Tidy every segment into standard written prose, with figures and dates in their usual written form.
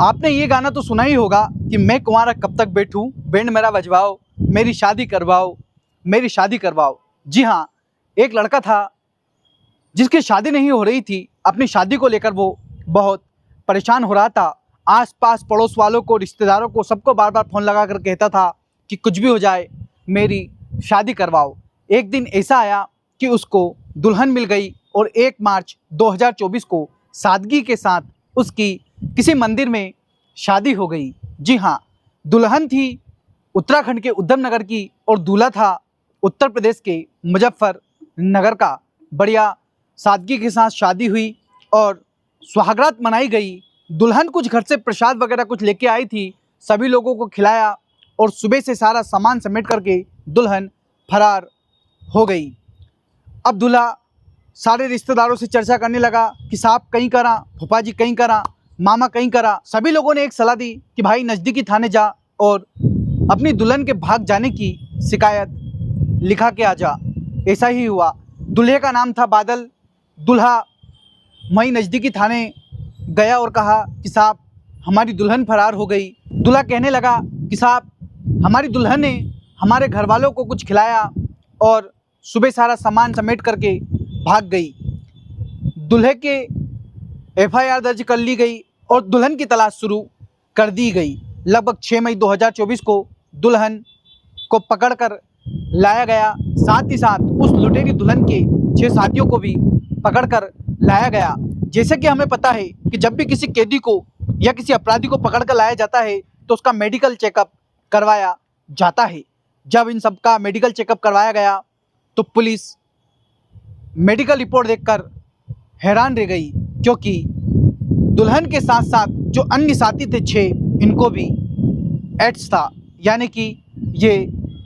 आपने ये गाना तो सुना ही होगा कि मैं कुंवारा कब तक बैठूं, बैंड मेरा बजवाओ, मेरी शादी करवाओ, मेरी शादी करवाओ। जी हाँ, एक लड़का था जिसकी शादी नहीं हो रही थी। अपनी शादी को लेकर वो बहुत परेशान हो रहा था। आस पास पड़ोस वालों को, रिश्तेदारों को, सबको बार बार फ़ोन लगा कर कहता था कि कुछ भी हो जाए मेरी शादी करवाओ। एक दिन ऐसा आया कि उसको दुल्हन मिल गई और 1 मार्च 2024 को सादगी के साथ उसकी किसी मंदिर में शादी हो गई। जी हाँ, दुल्हन थी उत्तराखंड के उधम नगर की और दूल्हा था उत्तर प्रदेश के मुजफ्फरनगर का। बढ़िया सादगी के साथ शादी हुई और सुहागरात मनाई गई। दुल्हन कुछ घर से प्रसाद वगैरह कुछ लेके आई थी, सभी लोगों को खिलाया और सुबह से सारा सामान समेट करके दुल्हन फरार हो गई। अब दूल्हा सारे रिश्तेदारों से चर्चा करने लगा कि साहब कहीं करा, फूफा जी कहीं करा, मामा कहीं करा। सभी लोगों ने एक सलाह दी कि भाई नज़दीकी थाने जा और अपनी दुल्हन के भाग जाने की शिकायत लिखा के आ जा। ऐसा ही हुआ। दूल्हे का नाम था बादल। दूल्हा वहीं नज़दीकी थाने गया और कहा कि साहब हमारी दुल्हन फरार हो गई। दूल्हा कहने लगा कि साहब हमारी दुल्हन ने हमारे घर वालों को कुछ खिलाया और सुबह सारा सामान समेट करके भाग गई। दूल्हे के FIR दर्ज कर ली गई और दुल्हन की तलाश शुरू कर दी गई। लगभग 6 मई 2024 को दुल्हन को पकड़कर लाया गया। साथ ही साथ उस लुटेरी दुल्हन के 6 साथियों को भी पकड़कर लाया गया। जैसे कि हमें पता है कि जब भी किसी कैदी को या किसी अपराधी को पकड़कर लाया जाता है तो उसका मेडिकल चेकअप करवाया जाता है। जब इन सब का मेडिकल चेकअप करवाया गया तो पुलिस मेडिकल रिपोर्ट देखकर हैरान रह गई, क्योंकि दुल्हन के साथ साथ जो अन्य साथी थे 6, इनको भी एड्स था। यानी कि ये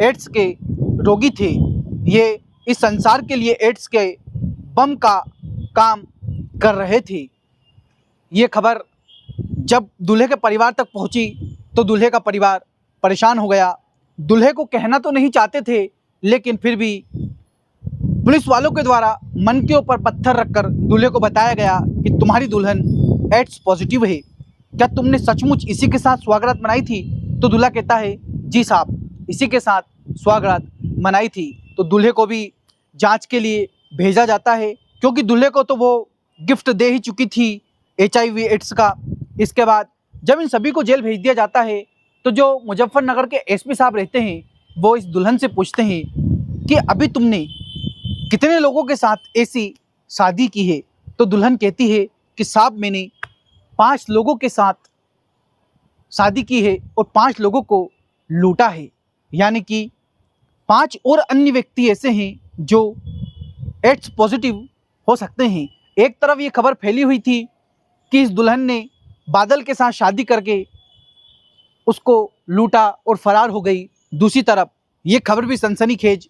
एड्स के रोगी थे। ये इस संसार के लिए एड्स के बम का काम कर रहे थे। ये खबर जब दूल्हे के परिवार तक पहुंची तो दूल्हे का परिवार परेशान हो गया। दूल्हे को कहना तो नहीं चाहते थे, लेकिन फिर भी पुलिस वालों के द्वारा मन के ऊपर पत्थर रखकर दूल्हे को बताया गया कि तुम्हारी दुल्हन एड्स पॉजिटिव है, क्या तुमने सचमुच इसी के साथ सुहागरात मनाई थी? तो दूल्हा कहता है जी साहब, इसी के साथ सुहागरात मनाई थी। तो दूल्हे को भी जांच के लिए भेजा जाता है, क्योंकि दूल्हे को तो वो गिफ्ट दे ही चुकी थी HIV एड्स का। इसके बाद जब इन सभी को जेल भेज दिया जाता है तो जो मुजफ्फरनगर के SP साहब रहते हैं वो इस दुल्हन से पूछते हैं कि अभी तुमने कितने लोगों के साथ ऐसी शादी की है? तो दुल्हन कहती है कि साहब मैंने 5 लोगों के साथ शादी की है और 5 लोगों को लूटा है। यानी कि 5 और अन्य व्यक्ति ऐसे हैं जो एड्स पॉजिटिव हो सकते हैं। एक तरफ ये खबर फैली हुई थी कि इस दुल्हन ने बादल के साथ शादी करके उसको लूटा और फरार हो गई। दूसरी तरफ ये खबर भी सनसनीखेज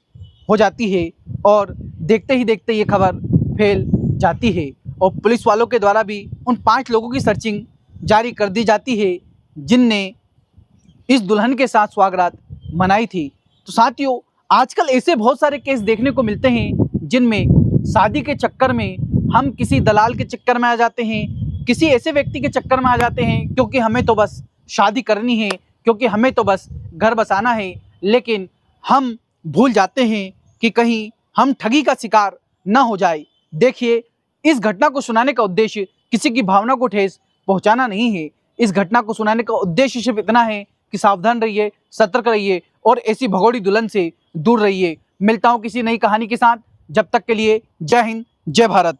हो जाती है और देखते ही देखते ये खबर फैल जाती है और पुलिस वालों के द्वारा भी उन 5 लोगों की सर्चिंग जारी कर दी जाती है जिनने इस दुल्हन के साथ सुहागरात मनाई थी। तो साथियों, आजकल ऐसे बहुत सारे केस देखने को मिलते हैं जिनमें शादी के चक्कर में हम किसी दलाल के चक्कर में आ जाते हैं, किसी ऐसे व्यक्ति के चक्कर में आ जाते हैं क्योंकि हमें तो बस शादी करनी है, क्योंकि हमें तो बस घर बसाना है, लेकिन हम भूल जाते हैं कि कहीं हम ठगी का शिकार ना हो जाए। देखिए, इस घटना को सुनाने का उद्देश्य किसी की भावना को ठेस पहुंचाना नहीं है। इस घटना को सुनाने का उद्देश्य सिर्फ इतना है कि सावधान रहिए, सतर्क रहिए और ऐसी भगोड़ी दुल्हन से दूर रहिए। मिलता हूं किसी नई कहानी के साथ। जब तक के लिए जय हिंद, जय भारत।